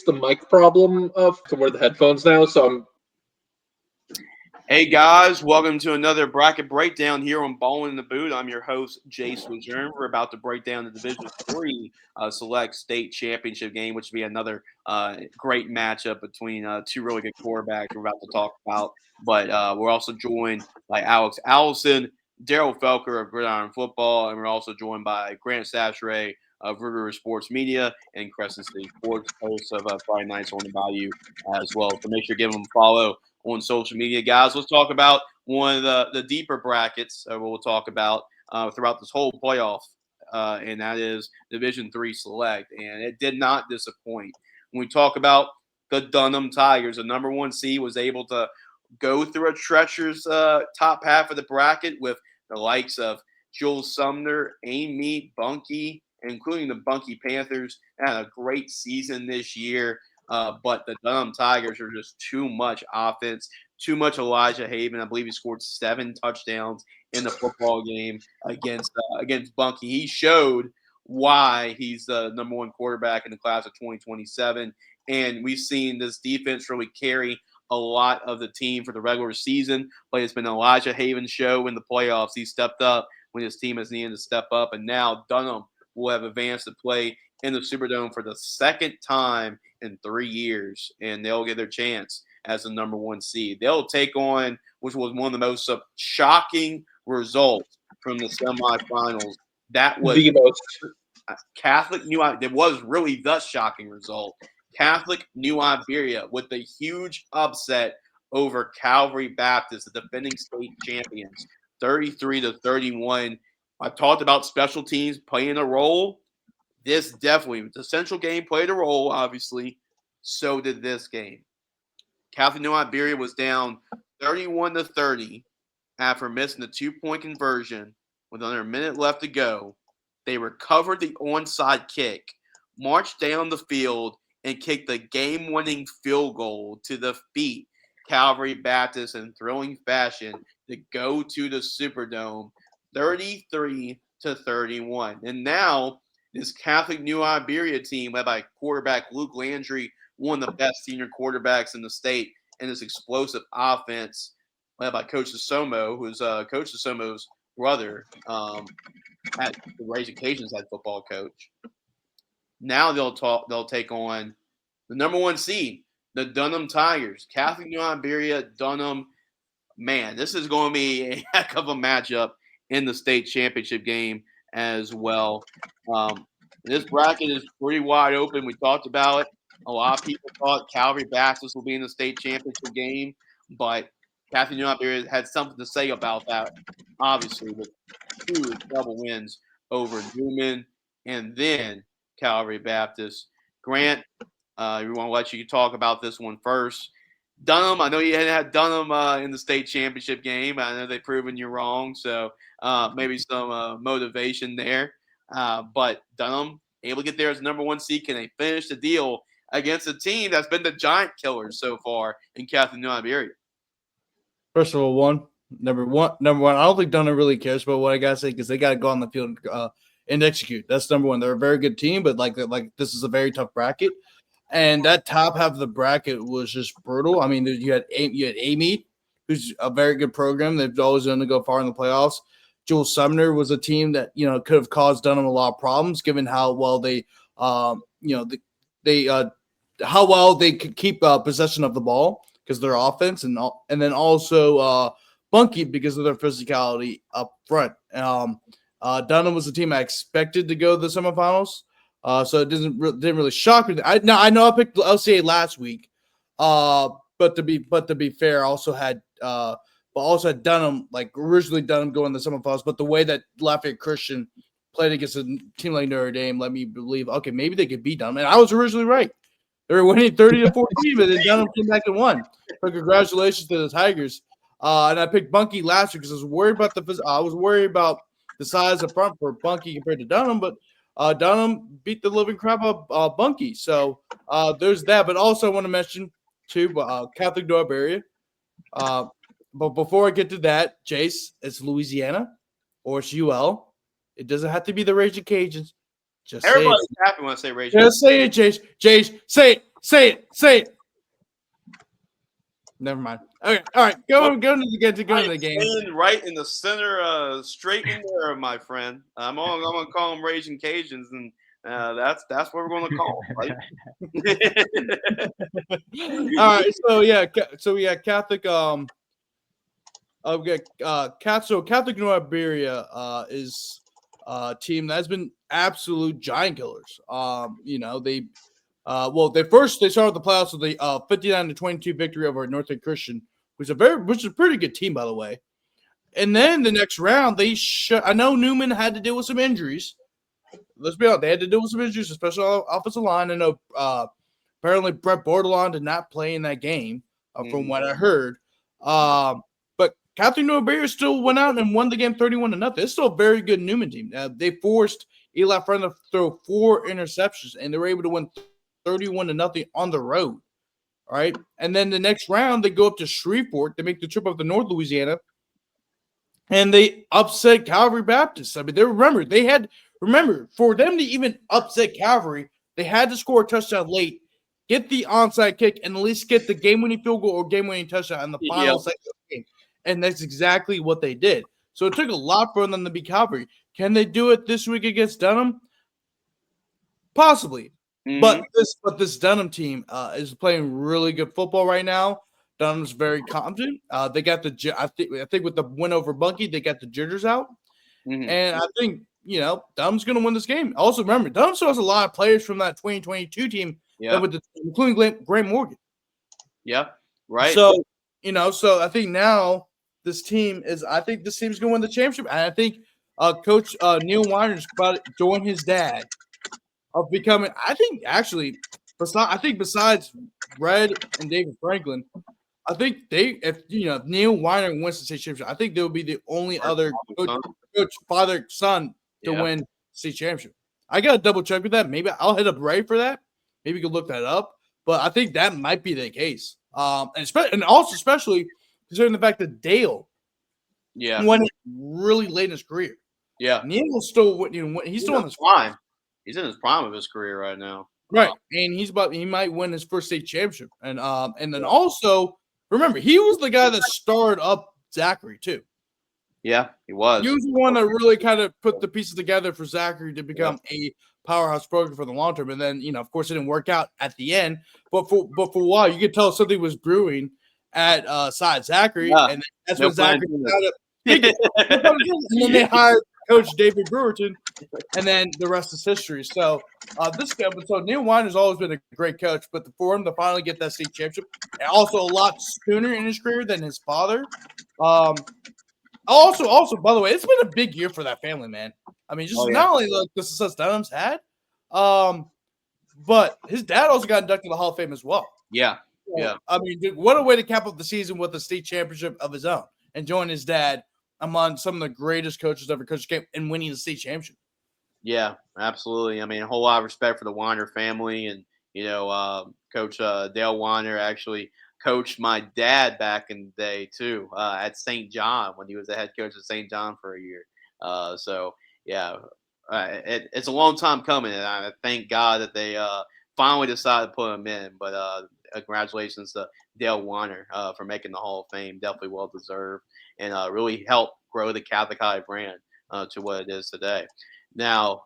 fixed the mic problem to wear the headphones now, so I'm. Hey guys, welcome to another bracket breakdown here on Ballin in the Boot. I'm your host, Jace Lejeune. We're about to break down the Division III Select State Championship game, which will be another great matchup between two really good quarterbacks we're about to talk about. But we're also joined by Alex Allison, Daryl Felker of Gridiron Football, and we're also joined by Grant Sachray of River Sports Media and Crescent City Sports, hosts of Friday Nights on the Bayou as well. So make sure to give them a follow on social media, guys. Let's talk about one of the deeper brackets we'll talk about throughout this whole playoff, and that is Division III Select. And it did not disappoint. When we talk about the Dunham Tigers, the number one seed was able to go through a treacherous top half of the bracket with the likes of Jules Sumner, Amy, Bunky, including the Bunky Panthers. They had a great season this year. But the Dunham Tigers are just too much offense, too much Elijah Haven. I believe he scored 7 touchdowns in the football game against Bunky. He showed why he's the number one quarterback in the class of 2027. And we've seen this defense really carry a lot of the team for the regular season. But it's been Elijah Haven's show in the playoffs. He stepped up when his team has needed to step up. And now Dunham will have advanced to play in the Superdome for the second time in 3 years, and they'll get their chance as the number one seed. They'll take on, which was one of the most shocking results from the semifinals. That was the most. Catholic New Iberia. It was really the shocking result. Catholic New Iberia with the huge upset over Calvary Baptist, the defending state champions, 33-31. I talked about special teams playing a role. This definitely, the Central game played a role, obviously. So did this game. Catholic New Iberia was down 31-30 after missing the 2-point conversion with under a minute left to go. They recovered the onside kick, marched down the field, and kicked the game-winning field goal to defeat Calvary Baptist in thrilling fashion to go to the Superdome, 33-31. And now this Catholic New Iberia team, led by quarterback Luke Landry, one of the best senior quarterbacks in the state, and this explosive offense, led by Coach Somo, who's Coach Somo's brother, at the Raging Cajuns head football coach. Now they'll take on the number one seed, the Dunham Tigers. Catholic New Iberia, Dunham. Man, this is going to be a heck of a matchup in the state championship game as well. This bracket is pretty wide open. We talked about it. A lot of people thought Calvary Baptist will be in the state championship game, but Catholic New Iberia had something to say about that, obviously, with 2 double wins over Newman and then Calvary Baptist. Grant, we want to let you talk about this one first. Dunham, I know you had Dunham in the state championship game. I know they've proven you wrong, so maybe some motivation there. But Dunham able to get there as number one seed. Can they finish the deal against a team that's been the giant killers so far in Catholic New Iberia? First of all, number one. I don't think Dunham really cares about what I gotta say because they gotta go on the field and execute. That's number one. They're a very good team, but like this is a very tough bracket. And that top half of the bracket was just brutal. I mean, you had Amy, who's a very good program. They've always going to go far in the playoffs. Jules Sumner was a team that could have caused Dunham a lot of problems, given how well they how well they could keep possession of the ball because of their offense, and then also Bunky because of their physicality up front. Dunham was a team I expected to go to the semifinals. So it didn't really shock me. I know I picked LCA last week, but to be fair, I also had Dunham, like originally Dunham going to the semifinals. But the way that Lafayette Christian played against a team like Notre Dame let me believe, okay, maybe they could beat Dunham. And I was originally right. They were winning 30-14, but then Dunham came back and won. So congratulations to the Tigers. And I picked Bunky last week because I was worried about the size up front for Bunky compared to Dunham, but Dunham beat the living crap out of Bunky. So there's that. But also I want to mention, too, Catholic New Iberia. But before I get to that, Jace, it's Louisiana or it's UL. It doesn't have to be the Raging Cajuns. Just everybody's happy when I say Raging. Just say it, Jace. Jace, say it. Say it. Say it. Never mind. Okay. All right. Go into the game. Staying right in the center, straight in there, my friend. I'm gonna call them Raging Cajuns, and that's what we're gonna call them, right? All right. So we got Catholic. We got Catholic New Iberia is a team that's been absolute giant killers. They started the playoffs with a 59-22 victory over Northern Christian, which is a pretty good team, by the way. And then the next round, I know Newman had to deal with some injuries. Let's be honest, they had to deal with some injuries, especially on the offensive line. I know apparently Brett Bordelon did not play in that game, from what I heard. But Catholic New Iberia still went out and won the game 31-0. It's still a very good Newman team. They forced Eli Friend to throw 4 interceptions, and they were able to win 31-0 on the road. All right. And then the next round, they go up to Shreveport. They make the trip up to North Louisiana. And they upset Calvary Baptist. I mean, remember, for them to even upset Calvary, they had to score a touchdown late, get the onside kick, and at least get the game-winning field goal or game-winning touchdown in the final second of the game. And that's exactly what they did. So it took a lot for them to beat Calvary. Can they do it this week against Dunham? Possibly. But this Dunham team is playing really good football right now. Dunham's very confident. They got I think with the win over Bunkie, they got the jitters out. And I think, Dunham's going to win this game. Also, remember, Dunham still has a lot of players from that 2022 team, including Grant Morgan. Yeah, right. So, so I think now this team is going to win the championship. And I think Coach Neil Weiner is about to join his dad of becoming, besides Red and David Franklin, I think if Neil Weiner wins the state championship, I think they will be the only other coach father son to win the state championship. I got to double check with that. Maybe I'll hit up Ray for that. Maybe you can look that up. But I think that might be the case. And also especially considering the fact that Dale won really late in his career. Yeah. Neil still he's still in his prime. He's in his prime of his career right now. Right. And he might win his first state championship. And then also remember, he was the guy that started up Zachary too. Yeah, he was. He was the one that really kind of put the pieces together for Zachary to become a powerhouse program for the long term. And then, of course, it didn't work out at the end. But for a while, you could tell something was brewing at side Zachary. Yeah. And that's when Zachary and then they hired Coach David Brewerton, and then the rest is history. So Neil Weiner's always been a great coach, but for him to finally get that state championship, and also a lot sooner in his career than his father. Also, by the way, it's been a big year for that family, man. I mean, not only the success Dunham's had, but his dad also got inducted to the Hall of Fame as well. Yeah. I mean, dude, what a way to cap up the season with a state championship of his own and join his dad among some of the greatest coaches ever coached the game and winning the state championship. Yeah, absolutely. I mean, a whole lot of respect for the Weiner family. And, Coach Dale Weiner actually coached my dad back in the day, too, at St. John when he was the head coach at St. John for a year. It's a long time coming. And I thank God that they finally decided to put him in. But congratulations to Dale Weiner for making the Hall of Fame. Definitely well deserved. And really helped grow the Catholic High brand to what it is today. Now,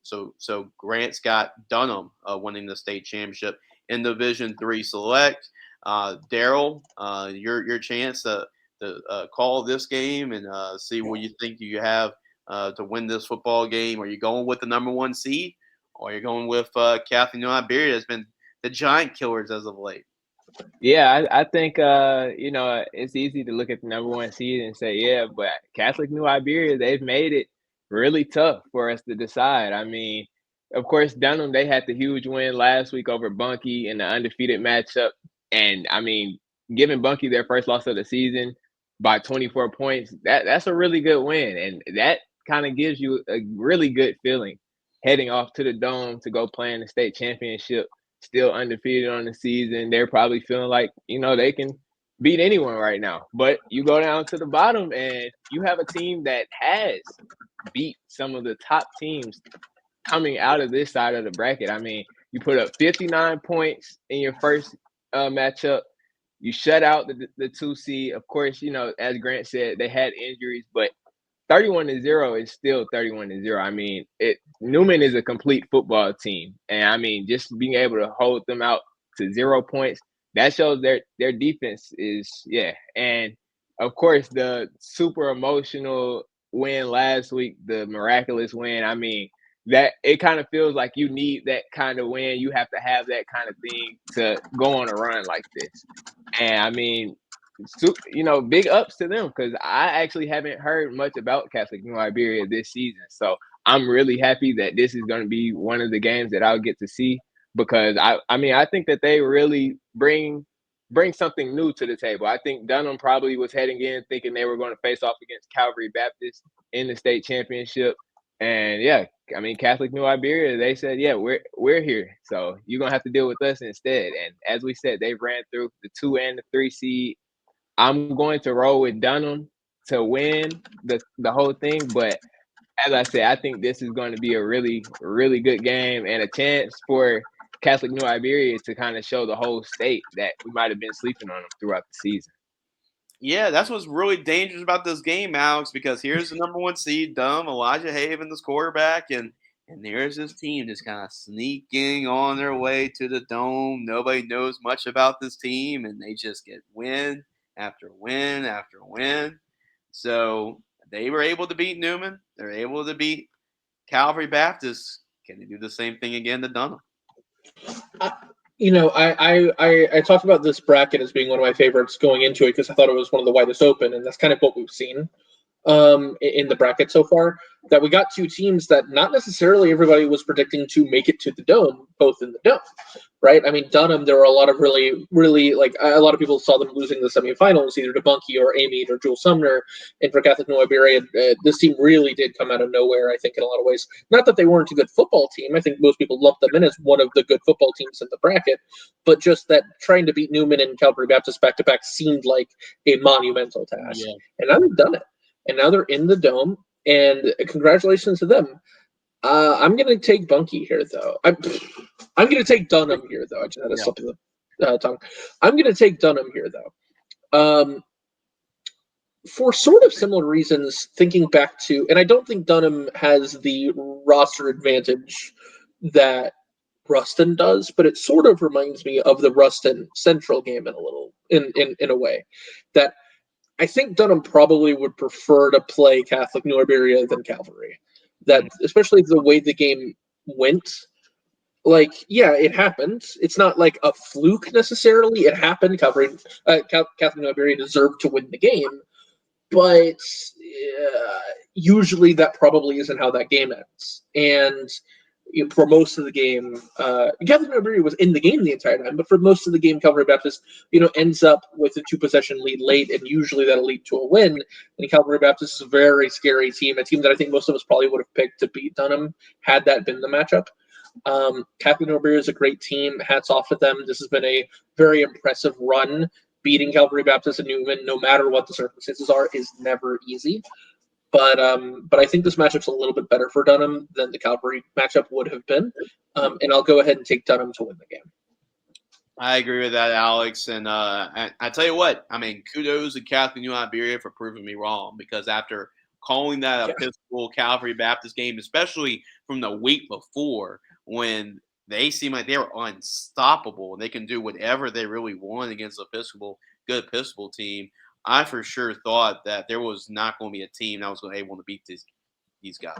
so Grant's got Dunham winning the state championship in Division III Select. Daryl, your chance to call this game and see what you think you have to win this football game. Are you going with the number 1 seed, or are you going with Catholic New Iberia has been the giant killers as of late? Yeah, I think it's easy to look at the number 1 seed and say, but Catholic New Iberia, they've made it really tough for us to decide. I mean, of course, Dunham, they had the huge win last week over Bunkie in the undefeated matchup. And I mean, giving Bunkie their first loss of the season by 24 points, that's a really good win. And that kind of gives you a really good feeling heading off to the Dome to go play in the state championship. Still undefeated on the season. They're probably feeling like, they can beat anyone right now. But you go down to the bottom and you have a team that has beat some of the top teams coming out of this side of the bracket. I mean, You put up 59 points in your first matchup. You shut out the 2 seed. Of course, as Grant said, they had injuries, but 31-0 is still 31-0. I mean, Newman is a complete football team, and I mean, just being able to hold them out to 0 points, that shows their defense is And of course, the super emotional win last week, the miraculous win. I mean, that it kind of feels like you need that kind of win. You have to have that kind of thing to go on a run like this. And I mean, big ups to them because I actually haven't heard much about Catholic New Iberia this season. So I'm really happy that this is going to be one of the games that I'll get to see because I think that they really bring something new to the table. I think Dunham probably was heading in thinking they were going to face off against Calvary Baptist in the state championship. And Catholic New Iberia, they said, we're here. So you're going to have to deal with us instead. And as we said, they ran through the 2 and the 3 seed. I'm going to roll with Dunham to win the whole thing. But as I said, I think this is going to be a really, really good game and a chance for Catholic New Iberia to kind of show the whole state that we might have been sleeping on them throughout the season. Yeah, that's what's really dangerous about this game, Alex, because here's the number 1 seed, Elijah Haven, this quarterback, and there's this team just kind of sneaking on their way to the dome. Nobody knows much about this team, and they just get win after win after win. So they were able to beat Newman. They're able to beat Calvary Baptist. Can they do the same thing again to Dunham? I talked about this bracket as being one of my favorites going into it because I thought it was one of the widest open, and that's kind of what we've seen in the bracket so far. That we got 2 teams that not necessarily everybody was predicting to make it to the dome, both in the dome, right? I mean, Dunham, there were a lot of really, really, a lot of people saw them losing the semifinals, either to Bunkie or Amite or Jules Sumner. And for Catholic New Iberia, this team really did come out of nowhere, I think, in a lot of ways. Not that they weren't a good football team. I think most people lumped them in as one of the good football teams in the bracket, but just that trying to beat Newman and Calvary Baptist back-to-back seemed like a monumental task. Yeah. And now they've done it. And now they're in the dome. And congratulations to them. I'm going to take Bunkie here, though. I'm going to take Dunham here, though. I just had to slip the tongue. I'm going to take Dunham here, though. For sort of similar reasons, thinking back to, and I don't think Dunham has the roster advantage that Ruston does, but it sort of reminds me of the Ruston Central game in a way that I think Dunham probably would prefer to play Catholic New Iberia than Calvary. That especially the way the game went, it happened. It's not like a fluke necessarily. It happened. Catholic New Iberia deserved to win the game, but usually that probably isn't how that game ends. And for most of the game, Catholic New Iberia was in the game the entire time, but for most of the game, Calvary Baptist, ends up with a 2-possession lead late, and usually that'll lead to a win. And Calvary Baptist is a very scary team, a team that I think most of us probably would have picked to beat Dunham had that been the matchup. Catholic New Iberia is a great team. Hats off to them. This has been a very impressive run. Beating Calvary Baptist and Newman, no matter what the circumstances are, is never easy. But I think this matchup's a little bit better for Dunham than the Calvary matchup would have been. And I'll go ahead and take Dunham to win the game. I agree with that, Alex. And I tell you what, kudos to Catholic New Iberia for proving me wrong, because after calling that Episcopal Calvary Baptist game, especially from the week before when they seem like they were unstoppable and they can do whatever they really want against good Episcopal team, I for sure thought that there was not going to be a team that was going to be able to beat these guys.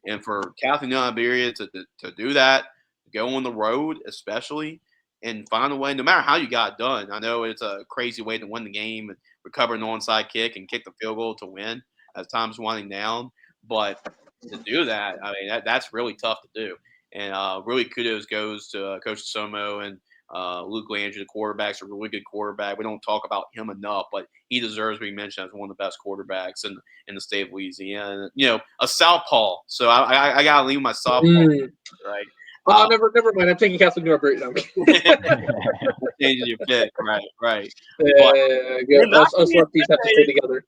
And for Catholic New Iberia to do that, go on the road especially, and find a way, no matter how you got it done. I know it's a crazy way to win the game and recover an onside kick and kick the field goal to win as time's winding down. But to do that, that's really tough to do. And really kudos goes to Coach Somo and Luke Landry, the quarterback's a really good quarterback. We don't talk about him enough, but he deserves to be mentioned as one of the best quarterbacks in the state of Louisiana. A southpaw. So I got to leave my southpaw, right? Never mind. I'm taking Catholic New Iberia. Changing your pick, right? Good. Us lefties have to stay together.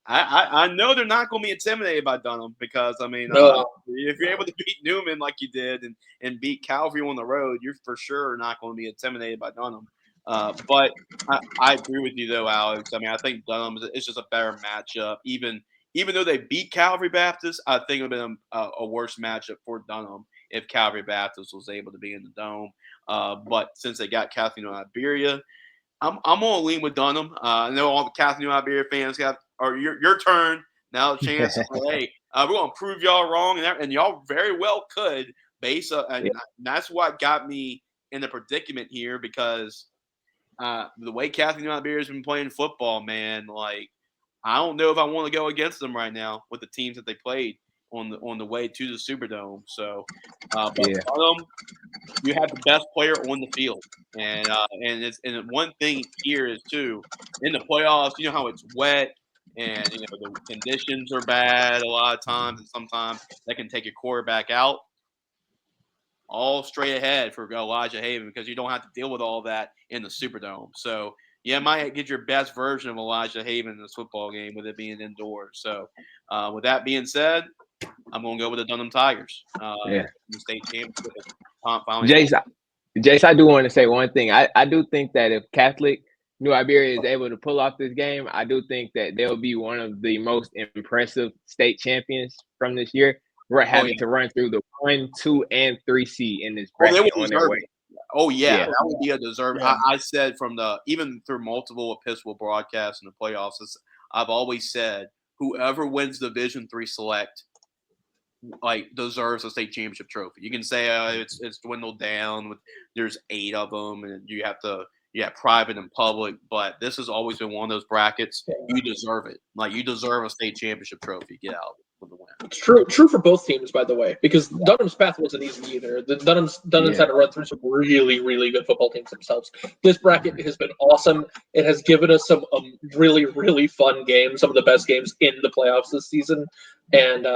I know they're not going to be intimidated by Dunham because, I mean, No. if you're able to beat Newman like you did and beat Calvary on the road, you're for sure not going to be intimidated by Dunham. But I agree with you, though, Alex. I mean, I think Dunham is just a better matchup. Even though they beat Calvary Baptist, I think it would have been a worse matchup for Dunham if Calvary Baptist was able to be in the Dome. But since they got Catholic New Iberia, I'm gonna lean with Dunham. I know all the Catholic New Iberia fans your turn now. A chance to say, hey, we're gonna prove y'all wrong, and y'all very well could. And that's what got me in the predicament here because the way Catholic New Iberia has been playing football, man, like I don't know if I want to go against them right now with the teams that they played on the way to the Superdome. So, but Dunham, you have the best player on the field, and one thing here is too in the playoffs. You know how it's wet, and the conditions are bad a lot of times, and sometimes that can take your quarterback out. All straight ahead for Elijah Haven because you don't have to deal with all that in the Superdome. So yeah, might get your best version of Elijah Haven in this football game with it being indoors. So with that being said, I'm going to go with the Dunham Tigers. The state championship. Jace, I do want to say one thing. I do think that if Catholic New Iberia is able to pull off this game, I do think that they'll be one of the most impressive state champions from this year. We're having to run through the 1, 2, and 3 seed in this bracket on their way. Oh yeah, that would be a deserving. Yeah. I said even through multiple Episcopal broadcasts in the playoffs, I've always said whoever wins Division III Select deserves a state championship trophy. You can say it's dwindled down with there's 8 of them and you have to private and public, but this has always been one of those brackets. You deserve it. You deserve a state championship trophy. Get out with the win. It's true for both teams, by the way, because Dunham's path wasn't easy either. Dunham's had to run through some really, really good football teams themselves. This bracket has been awesome. It has given us some really, really fun games, some of the best games in the playoffs this season, and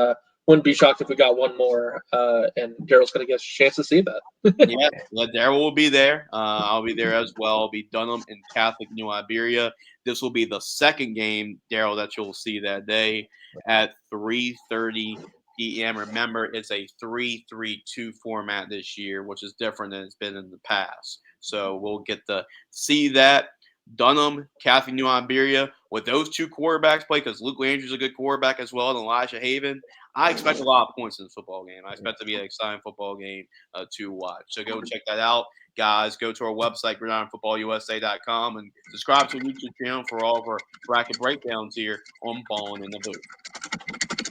wouldn't be shocked if we got one more, and Daryl's going to get a chance to see that. Yeah, Daryl will be there. I'll be there as well. I'll be Dunham and Catholic New Iberia. This will be the second game, Daryl, that you'll see that day at 3:30 p.m. Remember, it's a 3-3-2 format this year, which is different than it's been in the past. So we'll get to see that. Dunham, Catholic New Iberia, with those 2 quarterbacks play, because Luke Landry's a good quarterback as well, and Elijah Haven. I expect a lot of points in this football game. I expect it to be an exciting football game to watch. So go check that out. Guys, go to our website, gridironfootballusa.com, and subscribe to our YouTube channel for all of our bracket breakdowns here on Ballin in the Booth.